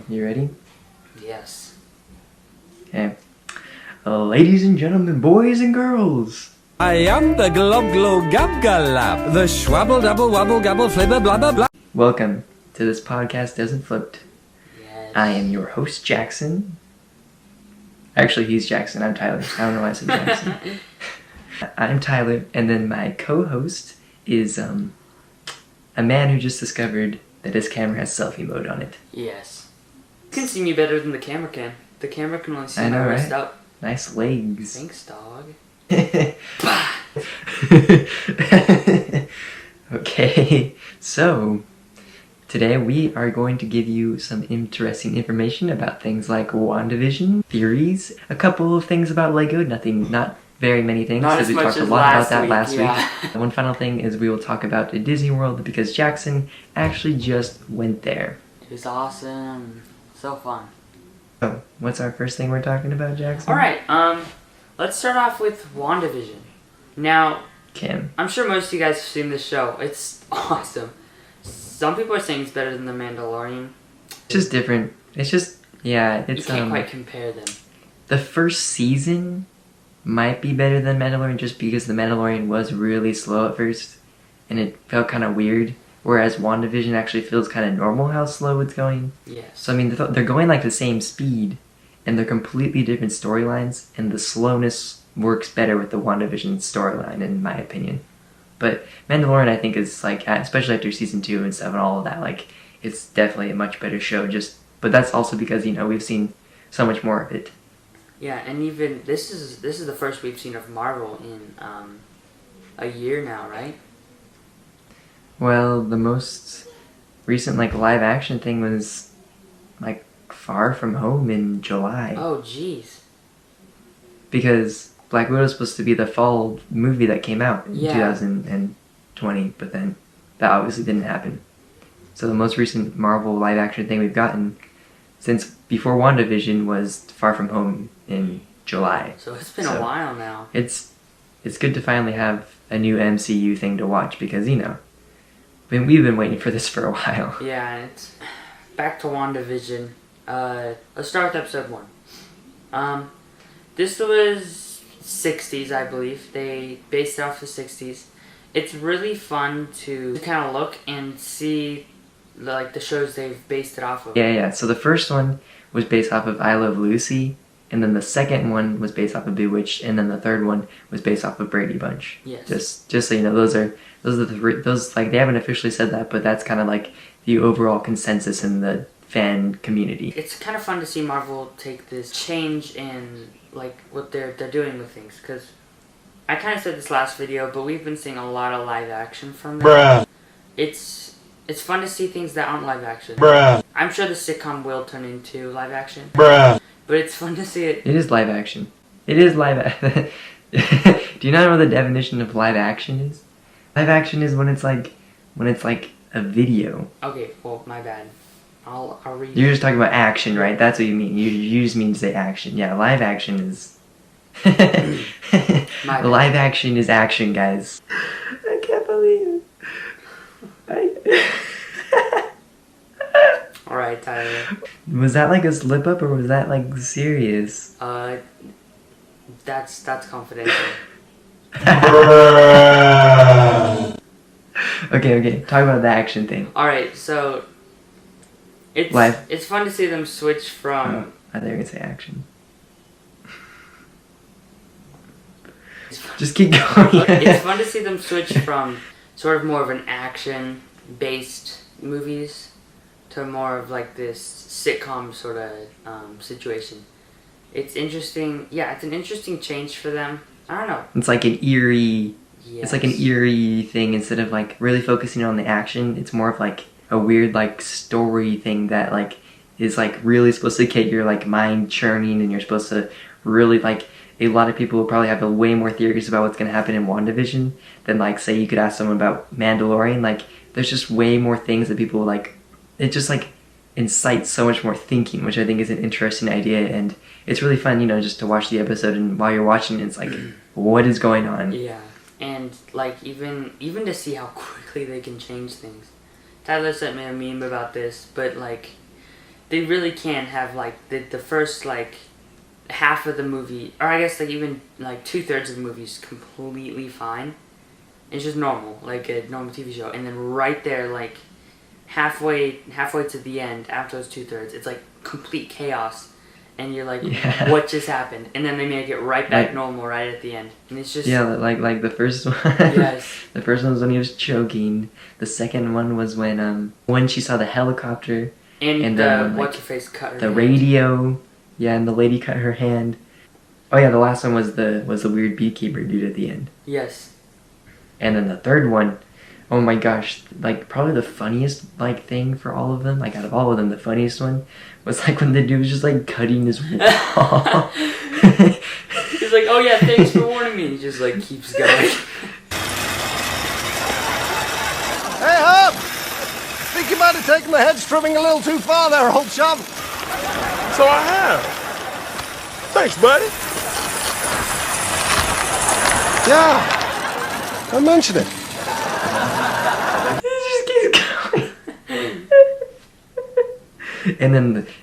You ready? Yes. Okay. Ladies and gentlemen, boys and girls. I am the glob glow gab galab, the schwabble double wobble gabble flibber blabber blah. Welcome to This Podcast Doesn't Float. Yes. I am your host, Jackson. Actually, he's Jackson. I'm Tyler. I don't know why I said Jackson. I'm Tyler, and then my co-host is a man who just discovered that his camera has selfie mode on it. Yes. You can see me better than the camera can. The camera can only see I know, my wrist right? out. Nice legs. Thanks, dog. Okay, so today we are going to give you some interesting information about things like WandaVision, theories, a couple of things about Lego, not very many things, Not because as we much talked a as lot about last that week, last yeah. week. One final thing is we will talk about Disney World because Jackson actually just went there. It was awesome. So fun. So, what's our first thing we're talking about, Jackson? Alright, let's start off with WandaVision. Now, Kim. I'm sure most of you guys have seen this show. It's awesome. Some people are saying it's better than The Mandalorian. It's just different. It's just, yeah, You it's can't quite compare them. the first season might be better than Mandalorian just because The Mandalorian was really slow at first and it felt kind of weird, whereas WandaVision actually feels kind of normal how slow it's going. Yes. So I mean they're going like the same speed and they're completely different storylines, and the slowness works better with the WandaVision storyline in my opinion. But Mandalorian I think is like, especially after season 2 and stuff and all of that, like it's definitely a much better show, but that's also because, you know, we've seen so much more of it. Yeah, and even this is the first we've seen of Marvel in a year now, right? Well, the most recent like live action thing was like Far From Home in July. Oh, jeez. Because Black Widow was supposed to be the fall movie that came out in Yeah. 2020, but then that obviously didn't happen. So the most recent Marvel live action thing we've gotten since before WandaVision was Far From Home in July. So it's been a while now. It's good to finally have a new MCU thing to watch because, you know, we've been waiting for this for a while. Yeah, and it's back to WandaVision. Let's start with episode 1. This was 60s, I believe. They based it off the 60s. It's really fun to kind of look and see like the shows they've based it off of. Yeah. So the first one was based off of I Love Lucy, and then the second one was based off of Bewitched, and then the third one was based off of Brady Bunch. Yes. Just so you know, those are those like, they haven't officially said that, but that's kind of like the overall consensus in the fan community. It's kind of fun to see Marvel take this change in like what they're doing with things, because I kind of said this last video, but we've been seeing a lot of live action from them. Bruh. It's fun to see things that aren't live action. Bruh. I'm sure the sitcom will turn into live action, Bruh. but it's fun to see it. It is live action. It is live. Do you not know what the definition of live action is? Live action is when it's like a video. Okay, well, my bad. I'll read. You're just talking about action, right? That's what you mean. You just mean to say action. Yeah, live action is. My bad. Live action is action, guys. I can't believe it. Alright, Tyler. Was that like a slip up or was that like serious? That's confidential. Okay. Talk about the action thing. Alright, so Live. it's fun to see them switch from I thought you were gonna say action. Just keep going. it's fun to see them switch from sort of more of an action-based movies to more of like this sitcom sort of situation. It's interesting. Yeah, it's an interesting change for them. I don't know. It's like an eerie. Yes. It's like an eerie thing instead of like really focusing on the action. It's more of like a weird like story thing that like is like really supposed to get your like mind churning, and you're supposed to really like. A lot of people will probably have way more theories about what's going to happen in WandaVision than, like, say you could ask someone about Mandalorian. Like, there's just way more things that people, like, it just, like, incites so much more thinking, which I think is an interesting idea, and it's really fun, you know, just to watch the episode, and while you're watching it, it's like, what is going on? Yeah, and, like, even to see how quickly they can change things. Tyler sent me a meme about this, but, like, they really can have like the first like half of the movie, or I guess like even like 2/3 of the movie is completely fine. It's just normal, like a normal TV show, and then right there, like halfway to the end, after those 2/3, it's like complete chaos, and you're like, what just happened? And then they make it right back normal right at the end, and it's just like the first one. Yes. The first one was when he was choking. The second one was when she saw the helicopter, and then when, what's her face cut her the hand. radio. Yeah, and the lady cut her hand. Oh yeah, the last one was the weird beekeeper dude at the end. Yes. And then the third one, oh my gosh, like probably the funniest like thing for all of them, like out of all of them, the funniest one was like when the dude was just like cutting his wall. He's like, oh yeah, thanks for warning me. He just like keeps going. Hey, Hub! Think you might have taken the hedge trimming a little too far there, old chum. So I have. Thanks, buddy. Yeah. I mentioned it. And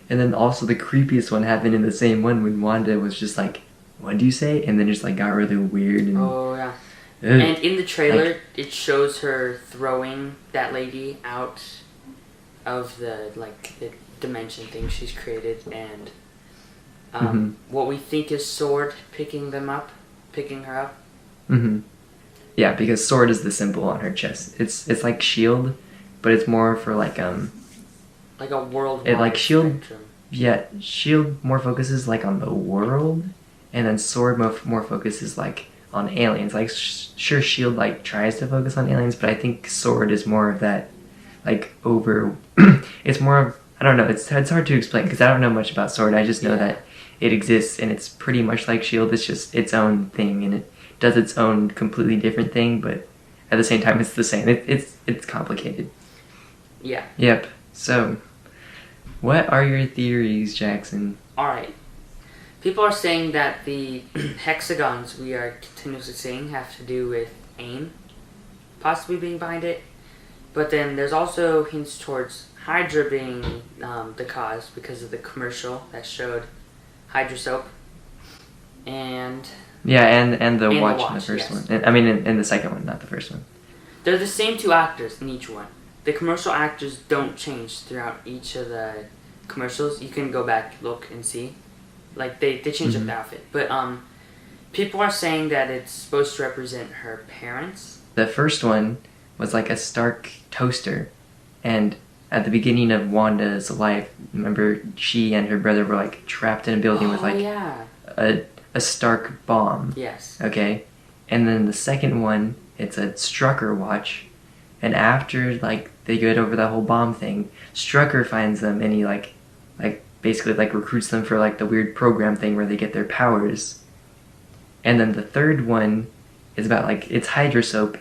then also the creepiest one happened in the same one when Wanda was just like, what do you say? And then just like got really weird and Oh yeah. ugh. And in the trailer, Like, it shows her throwing that lady out of the like the dimension thing she's created, and what we think is S.W.O.R.D picking her up. Yeah, because S.W.O.R.D is the symbol on her chest. It's like S.H.I.E.L.D, but it's more for like a worldwide it like S.H.I.E.L.D. spectrum. Yeah, S.H.I.E.L.D. more focuses like on the world, and then S.W.O.R.D more focuses like on aliens. Like sure, S.H.I.E.L.D. like tries to focus on aliens, but I think S.W.O.R.D is more of that like over. It's more of, I don't know. It's hard to explain because I don't know much about S.W.O.R.D. I just know that it exists and it's pretty much like S.H.I.E.L.D. It's just its own thing and it does its own completely different thing, but at the same time it's the same. It's complicated. Yeah. Yep. So, what are your theories, Jackson? Alright. People are saying that the hexagons we are continuously seeing have to do with AIM possibly being behind it. But then there's also hints towards Hydra being the cause because of the commercial that showed Hydra soap. And Yeah, and the And watch the in the watch, first yes. one. I mean, in the second one, not the first one. they're the same two actors in each one. The commercial actors don't change throughout each of the commercials. You can go back, look, and see. Like, they change up the outfit. But, people are saying that it's supposed to represent her parents. The first one was like a Stark toaster, and at the beginning of Wanda's life, remember she and her brother were like trapped in a building with like yeah. a Stark bomb. Yes. Okay, and then the second one, it's a Strucker watch, and after like they get over that whole bomb thing, Strucker finds them and he like basically like recruits them for like the weird program thing where they get their powers. And then the third one is about like it's Hydra soap,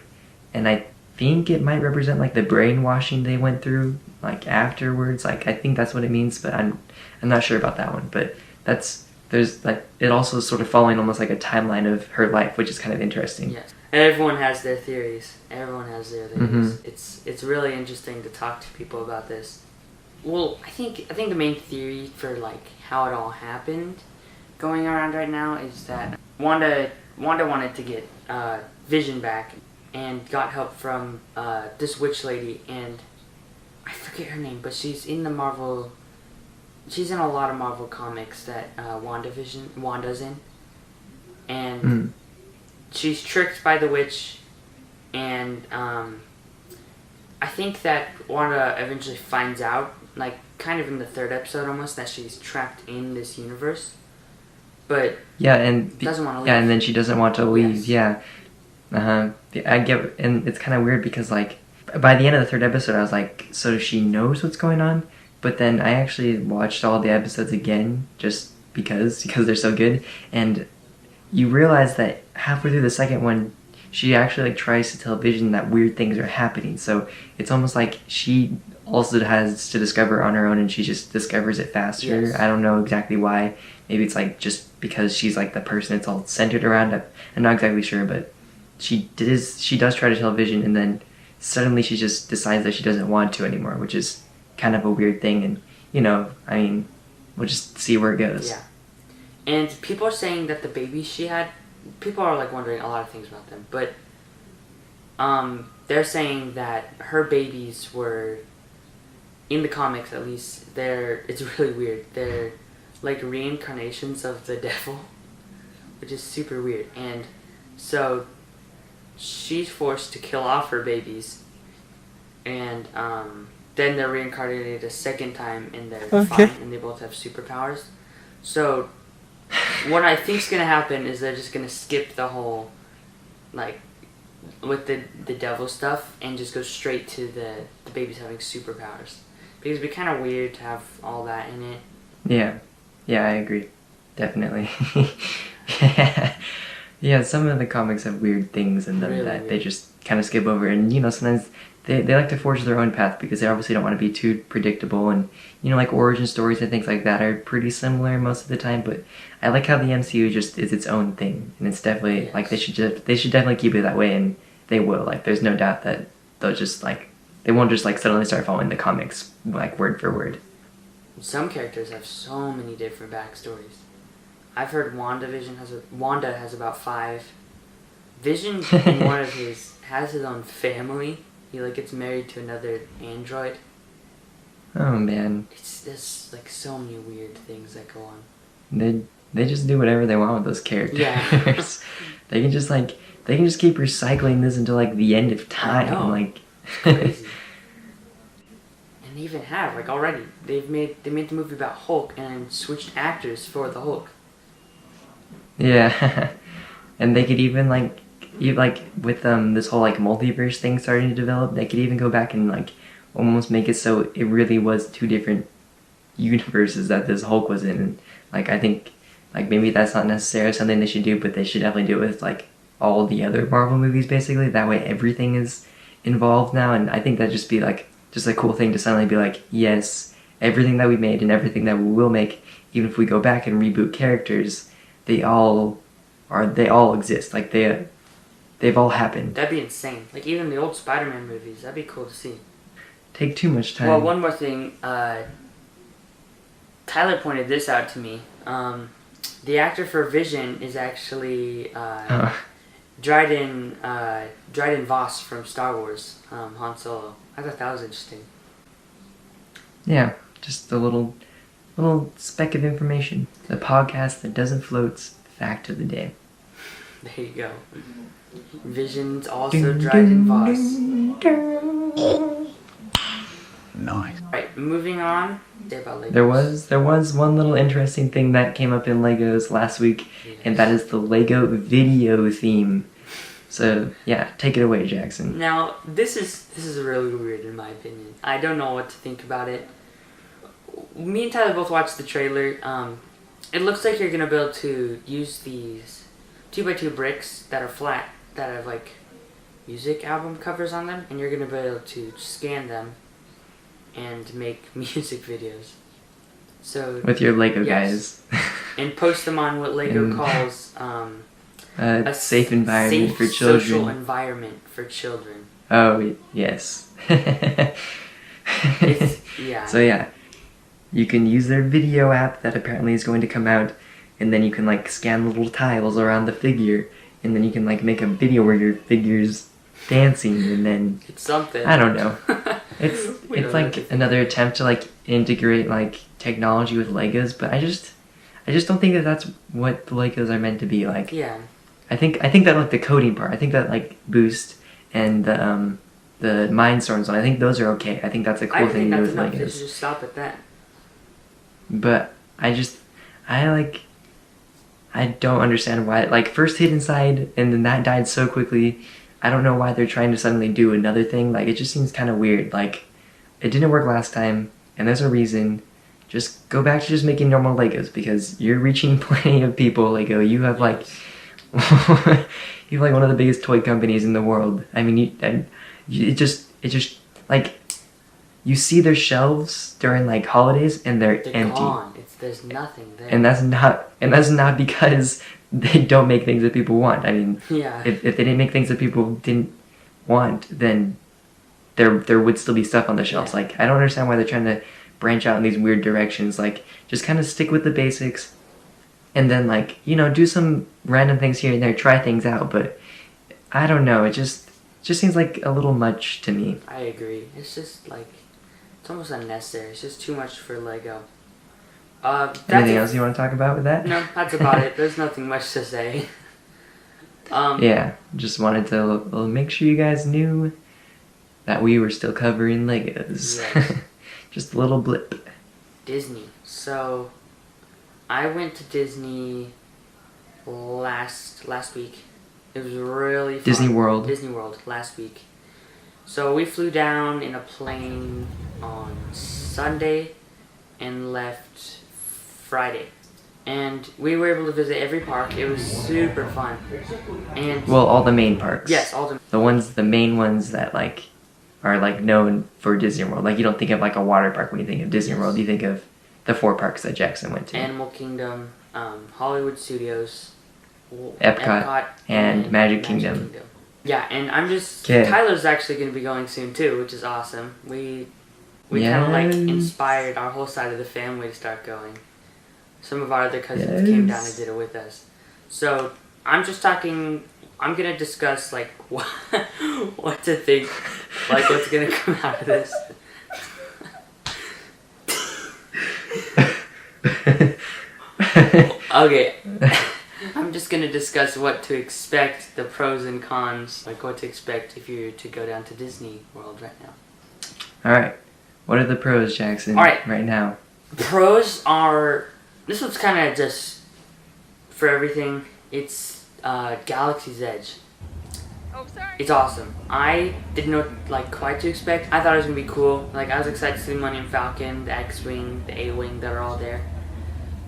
and I think it might represent like the brainwashing they went through like afterwards. Like I think that's what it means, but I'm not sure about that one. But there's like it also is sort of following almost like a timeline of her life, which is kind of interesting. Yes. Everyone has their theories. Everyone has their theories. It's really interesting to talk to people about this. Well, I think the main theory for like how it all happened going around right now is that Wanda wanted to get Vision back and got help from this witch lady, and I forget her name, but she's in a lot of Marvel comics that Wanda's in, and she's tricked by the witch, and I think that Wanda eventually finds out, like kind of in the third episode almost, that she's trapped in this universe, but doesn't want to leave. Yeah, and then she doesn't want to leave. Yes. Yeah. I get, and it's kind of weird because like by the end of the third episode, I was like, so she knows what's going on. But then I actually watched all the episodes again just because they're so good, and you realize that halfway through the second one, she actually like tries to tell Vision that weird things are happening. So it's almost like she also has to discover on her own, and she just discovers it faster. Yes. I don't know exactly why. Maybe it's like just because she's like the person it's all centered around. I'm not exactly sure, but she does try to tell Vision, and then suddenly she just decides that she doesn't want to anymore, which is kind of a weird thing. And you know, I mean, we'll just see where it goes. Yeah. And people are saying that the babies she had, people are like wondering a lot of things about them, but they're saying that her babies were, in the comics at least, it's really weird. They're like reincarnations of the devil, which is super weird. And so she's forced to kill off her babies, and then they're reincarnated a second time, and they're fine, and they both have superpowers. So what I think's gonna happen is they're just gonna skip the whole, like, with the devil stuff, and just go straight to the babies having superpowers, because it'd be kind of weird to have all that in it. Yeah, I agree, definitely. Yeah, some of the comics have weird things in them that they just kind of skip over, and you know, sometimes they like to forge their own path because they obviously don't want to be too predictable, and you know, like origin stories and things like that are pretty similar most of the time. But I like how the MCU just is its own thing, and it's definitely like they should definitely keep it that way, and they will. Like, there's no doubt that they'll just like, they won't just like suddenly start following the comics like word for word. Some characters have so many different backstories. I've heard Wanda has about 5. Vision in one of his has his own family. He like gets married to another android. Oh man. There's like so many weird things that go on. They just do whatever they want with those characters. Yeah. they can just keep recycling this until like the end of time. I know. Like Crazy. And they even have like already they made the movie about Hulk and switched actors for the Hulk. Yeah. And they could even like with this whole like multiverse thing starting to develop, they could even go back and like almost make it so it really was 2 different universes that this Hulk was in. And like, I think like maybe that's not necessarily something they should do, but they should definitely do it with like all the other Marvel movies basically. That way everything is involved now, and I think that'd just be like just a cool thing to suddenly be like, yes, everything that we made and everything that we will make, even if we go back and reboot characters, they all exist. Like they've all happened. That'd be insane. Like even the old Spider-Man movies, that'd be cool to see. Take too much time. Well, one more thing. Tyler pointed this out to me. The actor for Vision is actually Dryden Voss from Star Wars, Han Solo. I thought that was interesting. Yeah, just a little speck of information. The podcast that doesn't float's fact of the day. There you go. Vision's also Dryden Voss. Nice. Right, moving on. About Legos. There was one little interesting thing that came up in Legos last week, and that is the Lego video theme. So yeah, take it away, Jackson. Now this is really weird in my opinion. I don't know what to think about it. Me and Tyler both watched the trailer. It looks like you're gonna be able to use these 2x2 bricks that are flat, that have like music album covers on them, and you're gonna be able to scan them and make music videos. So with your Lego guys. And post them on what Lego calls a safe environment for children. Social environment for children. Oh yes. Yeah. So yeah, you can use their video app that apparently is going to come out, and then you can like scan the little tiles around the figure, and then you can like make a video where your figure's dancing, and then it's something. I don't know. It's like another attempt to like integrate like technology with Legos, but I just don't think that that's what the Legos are meant to be like. Yeah. I think that like the coding part, I think that like Boost and the Mindstorms one, I think those are okay. I think that's a cool thing to do with Legos. They should just stop at that. But I don't understand why, like, first Hit Inside and then that died so quickly. I don't know why they're trying to suddenly do another thing. Like, it just seems kind of weird. Like, it didn't work last time, and there's a reason. Just go back to just making normal Legos, because you're reaching plenty of people. Lego, you have like you have like one of the biggest toy companies in the world. I mean, it just like, you see their shelves during like holidays and they're empty. Gone. There's nothing there. And that's not because they don't make things that people want. I mean, yeah. If they didn't make things that people didn't want, then there would still be stuff on the shelves. Yeah. Like, I don't understand why they're trying to branch out in these weird directions. Like, just kind of stick with the basics, and then, like, you know, do some random things here and there, try things out. But I don't know, it just seems like a little much to me. I agree. It's just like, it's almost unnecessary. It's just too much for Lego. Anything else you want to talk about with that? No, that's about it. There's nothing much to say. Yeah, just wanted to make sure you guys knew that we were still covering Legos. Yes. Just a little blip. Disney. So, I went to Disney last week. It was really fun. Disney World. Disney World last week. So we flew down in a plane on Sunday and left Friday. And we were able to visit every park. It was super fun. And well, all the main parks. yes, all the main ones that like are like known for Disney World. Like, you don't think of like a water park when you think of Disney World. You think of the 4 parks that Jackson went to. Animal Kingdom, Hollywood Studios, Epcot, and Magic Kingdom. Yeah, and I'm just... 'Kay. Tyler's actually going to be going soon too, which is awesome. We kind of like inspired our whole side of the family to start going. Some of our other cousins came down and did it with us. So, I'm going to discuss like what to think, like what's going to come out of this. Okay. I'm just going to discuss what to expect, the pros and cons, like what to expect if you're to go down to Disney World right now. Alright, what are the pros, Jackson, Alright. right now? Pros are, this one's kind of just for everything. It's Galaxy's Edge. Oh, sorry. It's awesome. I didn't know like quite to expect. I thought it was going to be cool. Like, I was excited to see Millennium Falcon, the X-Wing, the A-Wing that are all there.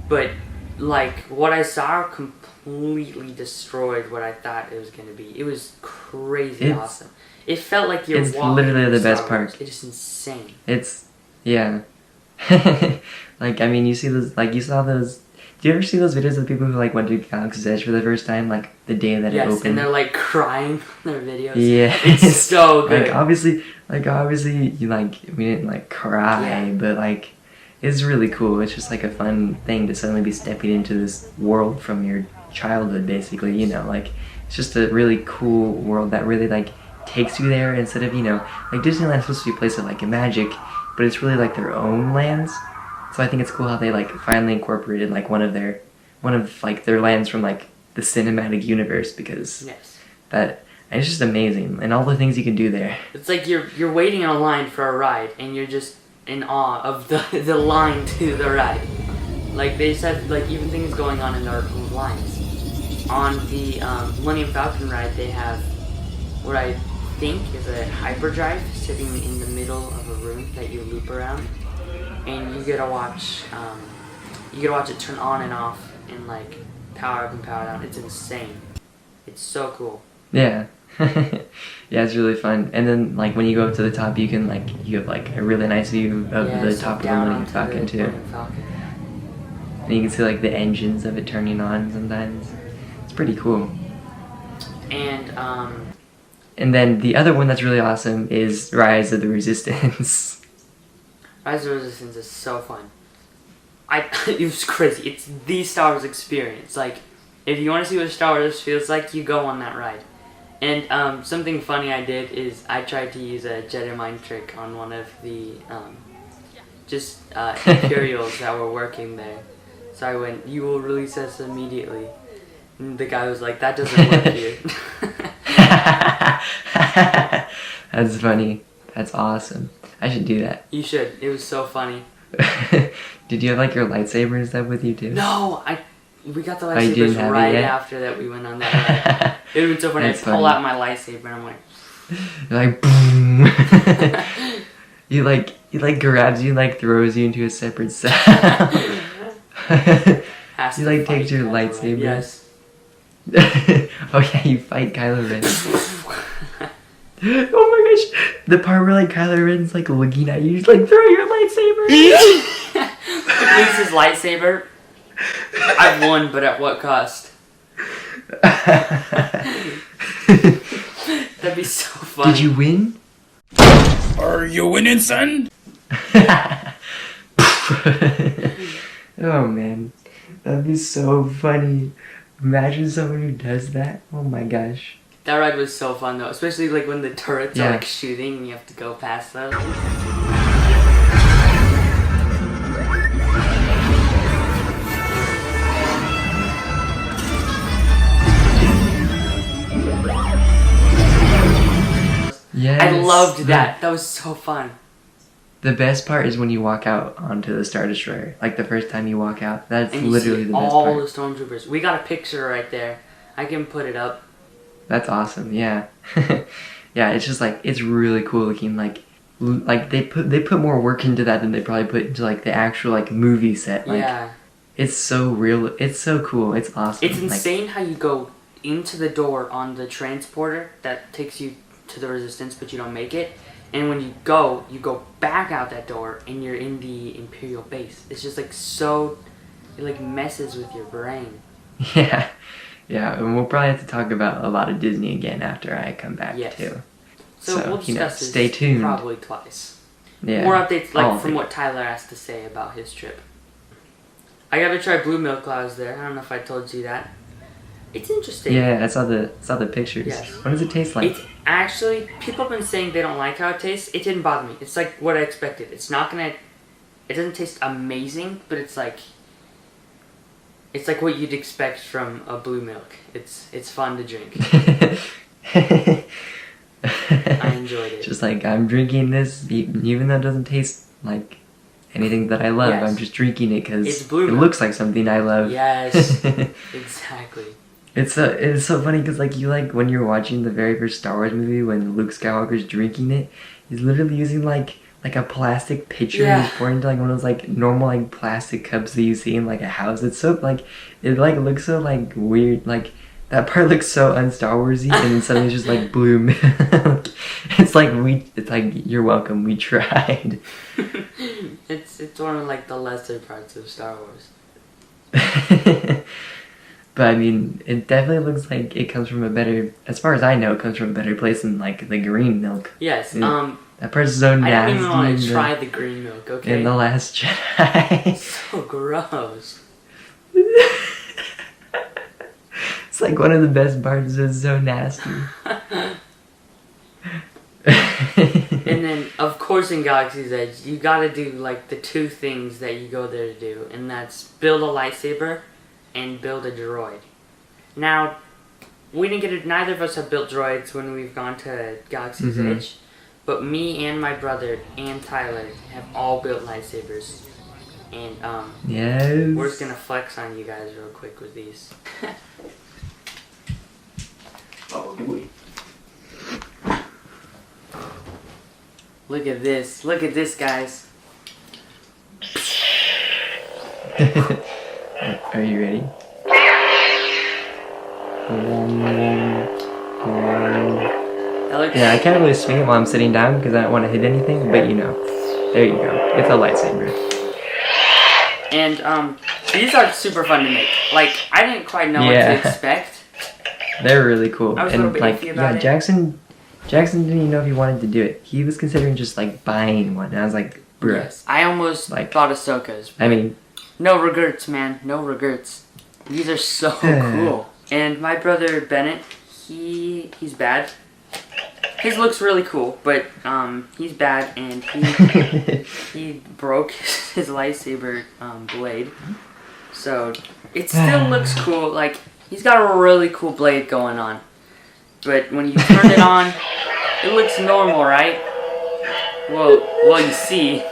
But like, what I saw completely destroyed what I thought it was going to be. It was crazy awesome. It felt like you're It's walking literally the Star best Wars. park. It is insane. It's, yeah. Like, I mean, you see those, like, you saw those, do you ever see those videos of people who, like, went to Galaxy's Edge for the first time, like, the day that it Yes, opened? and they're, like, crying in their videos. Yeah. It's so good. Like, obviously, you, like, we didn't, like, cry, but, like, it's really cool. It's just, like, a fun thing to suddenly be stepping into this world from your childhood, basically, you know, like, it's just a really cool world that really, like, takes you there instead of, you know, like, Disneyland's supposed to be a place of, like, magic, but it's really, like, their own lands. So I think it's cool how they, like, finally incorporated, like, one of their lands from, like, the cinematic universe, because it's just amazing, and all the things you can do there. It's like you're waiting in a line for a ride, and you're just in awe of the line to the ride. Like, they said, like, even things going on in their lines. On the Millennium Falcon ride, they have what I think is a hyperdrive sitting in the middle of a room that you loop around, and you get to watch it turn on and off and, like, power up and power down. It's insane. It's so cool. Yeah. Yeah, it's really fun. And then, like, when you go up to the top, you can, like, you have, like, a really nice view of the top of the Millennium Falcon, too. And you can see, like, the engines of it turning on sometimes. It's pretty cool. And then the other one that's really awesome is Rise of the Resistance. Rise of the Resistance is so fun. It was crazy. It's the Star Wars experience. Like, if you want to see what Star Wars feels like, you go on that ride. And something funny I did is I tried to use a Jedi mind trick on one of the Imperials that were working there. So I went, "You will release us immediately." And the guy was like, "That doesn't work here." That's funny. That's awesome. I should do that. You should. It was so funny. Did you have, like, your lightsaber and stuff with you too? No, we got the you didn't lightsabers have it right yet? after that we went on that ride. It would have been so funny. That's I pull funny. out my lightsaber and I'm like... You're like, boom. He like grabs you and, like, throws you into a separate cell. He, like, takes your lightsaber. Yes. Oh yeah, you fight Kylo Ren. Oh my gosh, the part where, like, Kylo Ren's, like, looking at you, just, like, throw your lightsaber. Lose his lightsaber. I've won, but at what cost? That'd be so funny. Did you win? Are you winning, son? Oh man, that'd be so funny. Imagine someone who does that. Oh my gosh. That ride was so fun though, especially like when the turrets Yeah. are like shooting and you have to go past those. Yes. I loved that. That was so fun. The best part is when you walk out onto the Star Destroyer. Like the first time you walk out. That's And you literally see the best all part. the stormtroopers. We got a picture right there. I can put it up. That's awesome. Yeah. Yeah, it's just like it's really cool looking. Like they put more work into that than they probably put into like the actual like movie set. Like Yeah. it's so real. It's so cool. It's awesome. It's insane how you go into the door on the transporter that takes you to the Resistance, but you don't make it. And when you go back out that door, and you're in the Imperial base. It's just like so, it like messes with your brain. Yeah, yeah, and we'll probably have to talk about a lot of Disney again after I come back Yes. too. So we'll discuss this stay tuned. probably twice. Yeah, More updates all like of from it. what Tyler has to say about his trip. I got to try blue milk while I was there. I don't know if I told you that. It's interesting. Yeah, I saw the pictures. Yes. What does it taste like? It's actually, people have been saying they don't like how it tastes. It didn't bother me. It's like what I expected. It's not gonna, it doesn't taste amazing, but it's like what you'd expect from a blue milk. It's fun to drink. I enjoyed it. Just like I'm drinking this, even though it doesn't taste like anything that I love. Yes. I'm just drinking it because It's blue it milk. looks like something I love. Yes, exactly. It's so funny because like you like when you're watching the very first Star Wars movie when Luke Skywalker's drinking it, he's literally using like a plastic pitcher and Yeah. he's pouring into like one of those like normal like plastic cups that you see in like a house. It's so like it like looks so like weird. Like that part looks so un-Star Warsy and then suddenly it's just like blue milk. It's like you're welcome. We tried. It's one of like the lesser parts of Star Wars. But I mean, it definitely looks like it comes from a better, as far as I know, it comes from a better place than like the green milk. Yes. Yeah. That part's so I nasty. don't even want in to the- try the green milk. Okay. In The Last Jedi. So gross. It's like one of the best parts. It's so nasty. And then, of course, in Galaxy's Edge, you gotta do like the two things that you go there to do, and that's build a lightsaber and build a droid. Now, we didn't get it. Neither of us have built droids when we've gone to Galaxy's Mhm. Edge, but me and my brother and Tyler have all built lightsabers, and Yes. we're just gonna flex on you guys real quick with these. Oh, boy. Look at this. Look at this, guys. Are you ready? That looks Yeah, I can't really swing it while I'm sitting down because I don't want to hit anything, but you know. There you go. It's a lightsaber. And these are super fun to make. Like, I didn't quite know what Yeah. to expect. They're really cool. I was a And little bit like, iffy about yeah, it. Jackson didn't even know if he wanted to do it. He was considering just like buying one. And I was like, bruh. Yes. I almost Like- bought Ahsoka's. I mean, No regrets, man. No regrets. These are so cool. And my brother Bennett, he's bad. His looks really cool, but he's bad, and he broke his lightsaber blade. So it still looks cool. Like, he's got a really cool blade going on, but when you turn it on, it looks normal, right? Well, you see.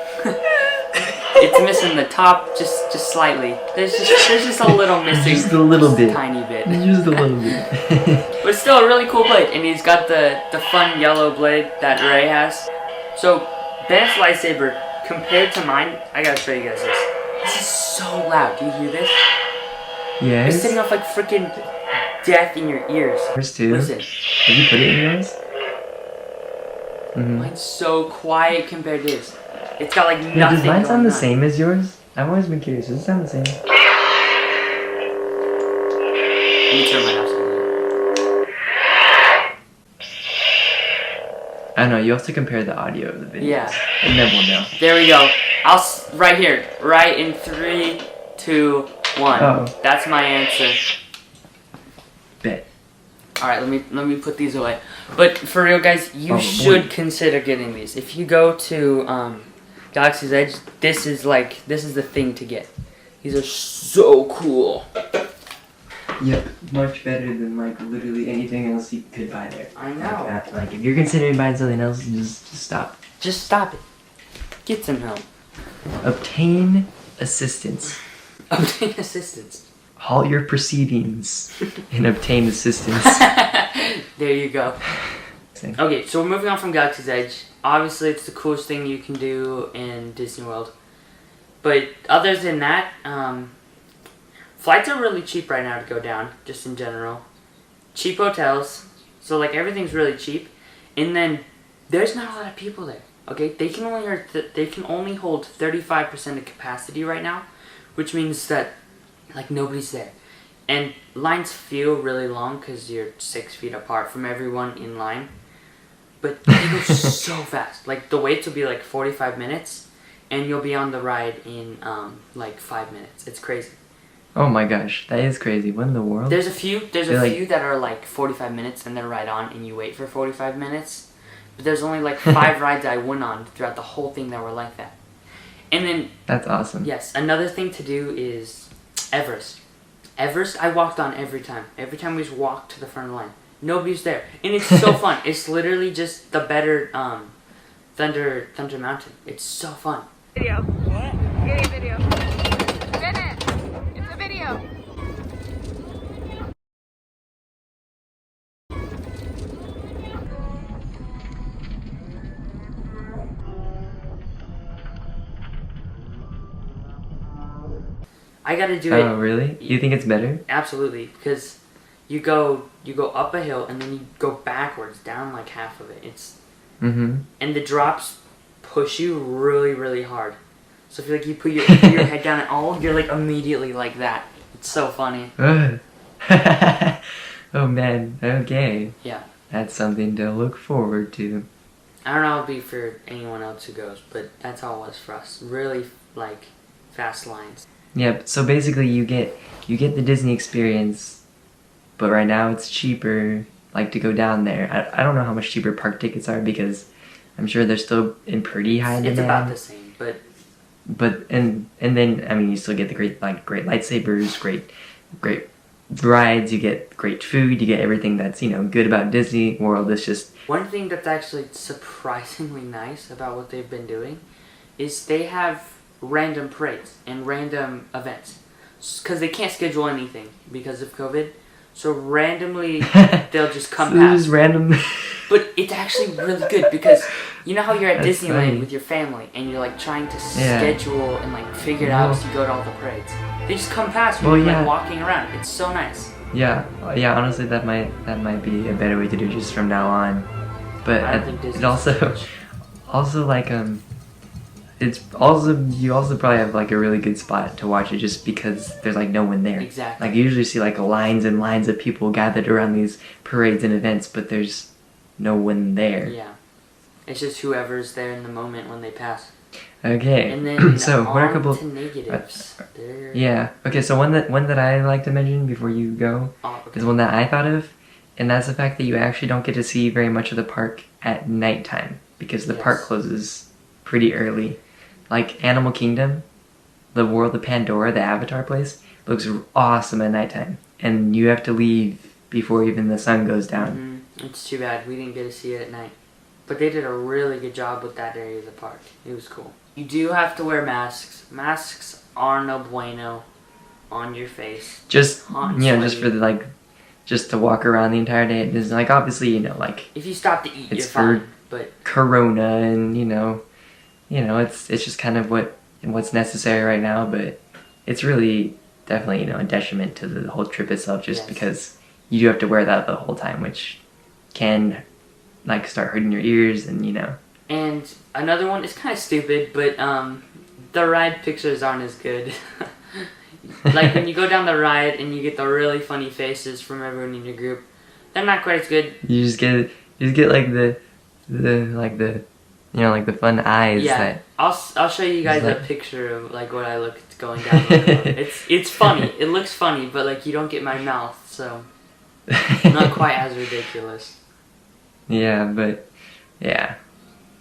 It's missing the top just slightly. There's just a little missing. Just a little bit. Tiny bit. just a little bit. But still a really cool blade. And he's got the fun yellow blade that Rey has. So Ben's lightsaber, compared to mine, I gotta show you guys this. This is so loud. Do you hear this? It's Yes. setting off like freaking death in your ears. Yours too. Listen. Have you put it in yours? Mm-hmm. Mine's so quiet compared to his. It's got like Yeah, nothing does mine sound the going on. same as yours? I've always been curious. Does it sound the same? Let me turn my house on. I don't know. You have to compare the audio of the videos. Yeah. And then we'll know. There we go. Right here. Right in 3, 2, 1. Oh. That's my answer. Bet. Alright, let me put these away. But for real, guys, you should consider getting these. If you go to Galaxy's Edge, this is the thing to get. These are so cool. Yep, much better than like literally anything else you could buy there. I know. Like if you're considering buying something else, just stop. Just stop it. Get some help. Obtain assistance. Obtain assistance. Halt your proceedings and obtain assistance. There you go. Okay, so we're moving on from Galaxy's Edge. Obviously, it's the coolest thing you can do in Disney World. But other than that, flights are really cheap right now to go down, just in general. Cheap hotels, so like everything's really cheap. And then there's not a lot of people there. Okay, they can only hold 35% of capacity right now, which means that like nobody's there. And lines feel really long because you're 6 feet apart from everyone in line. But they go so fast. Like the waits will be like 45 minutes, and you'll be on the ride in like 5 minutes. It's crazy. Oh my gosh, that is crazy. What in the world? There's a few that are like 45 minutes and they're right on, and you wait for 45 minutes. But there's only like 5 rides I went on throughout the whole thing that were like that. And then that's awesome. Yes, another thing to do is Everest. Everest, I walked on every time. Every time we just walked to the front of the line. Nobody's there. And it's so fun. It's literally just the better Thunder Mountain. It's so fun. Video. What? Getting a video. Spin it. It's a video. I gotta do it. Oh really? You think it's better? Absolutely, because you go up a hill and then you go backwards down like half of it. It's and the drops push you really, really hard. So if you you put your head down at all, you're like immediately like that. It's so funny. Oh man. Okay. Yeah. That's something to look forward to. I don't know how it'll be for anyone else who goes, but that's how it was for us. Really like fast lines. Yep. So basically, you get the Disney experience, but right now it's cheaper, like to go down there. I don't know how much cheaper park tickets are because I'm sure they're still in pretty high demand. It's about the same, but and then I mean you still get the great lightsabers, great rides. You get great food. You get everything that's good about Disney World. It's just one thing that's actually surprisingly nice about what they've been doing is they have random parades and random events because they can't schedule anything because of COVID, so randomly they'll just come past. Random. But it's actually really good because you know how you're at That's Disneyland funny. with your family and you're like trying to schedule and like figure it out as you go to all the parades. They just come past when you're like walking around. It's so nice. Yeah. Honestly, that might be a better way to do it just from now on. But I don't think Disney's it also like it's also you also probably have like a really good spot to watch it just because there's like no one there. Exactly. Like you usually see like lines and lines of people gathered around these parades and events, but there's no one there. Yeah. It's just whoever's there in the moment when they pass. Okay. And then so what are a couple to negatives. yeah. Okay, so one that I like to mention before you go is one that I thought of, and that's the fact that you actually don't get to see very much of the park at nighttime because the park closes pretty early. Like Animal Kingdom, the World of Pandora, the Avatar place, looks awesome at nighttime. And you have to leave before even the sun goes down. It's too bad we didn't get to see it at night. But they did a really good job with that area of the park. It was cool. You do have to wear masks. Masks are no bueno on your face. Just, just for the, just to walk around the entire day at Disney. Like, obviously, if you stop to eat, it's you're fine. for But Corona and, it's just kind of what's necessary right now, but it's really definitely, a detriment to the whole trip itself just because you do have to wear that the whole time, which can, start hurting your ears and, And another one, it's kind of stupid, but the ride pictures aren't as good. Like when you go down the ride and you get the really funny faces from everyone in your group, they're not quite as good. You just get like the You know, like the fun eyes. Yeah, That I'll show you guys like- a picture of like what I look going down the road. It's funny. It looks funny, but like you don't get my mouth, so not quite as ridiculous. Yeah, but yeah,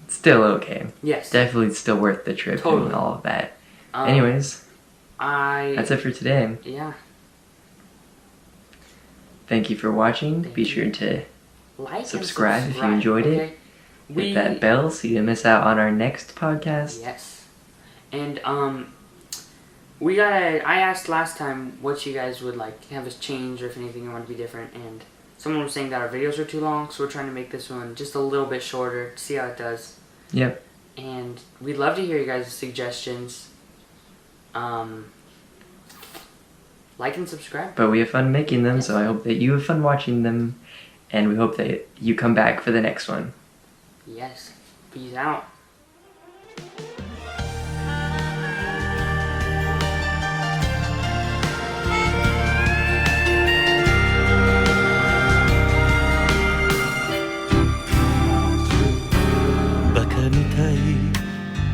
still okay. Yes. Definitely still worth the trip Totally. and all of that. Um, Anyways, I that's it for today. yeah. Thank you for watching. Thank Be you. sure to Like Subscribe and if you enjoyed it. okay? hit that bell so you don't miss out on our next podcast. Yes. And I asked last time what you guys would like have us change or if anything you want to be different, and someone was saying that our videos are too long, so we're trying to make this one just a little bit shorter to see how it does. Yep. And we'd love to hear you guys' suggestions. Like and subscribe. But we have fun making them, so I hope that you have fun watching them, and we hope that you come back for the next one. Yes. Peace out.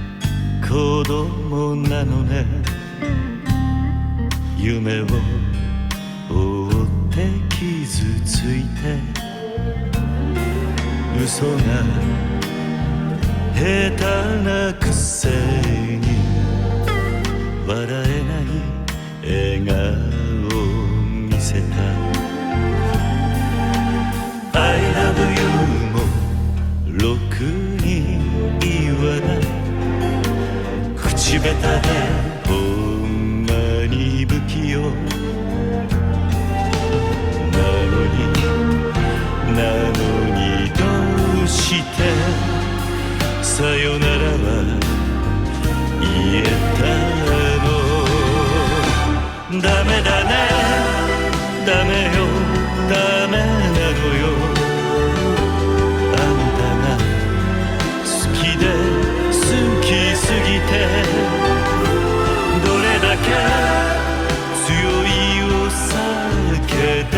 「子供なのね」「夢を追って傷ついて」「嘘が下手なくせに」「笑えない笑顔を見せた」「I love you」もろくに言わない口下手でほんまに不器用なのにどうしてさよならは言えたのダメだねダメよダメなのよあんたが好きで好きすぎてどれだけ強いお酒で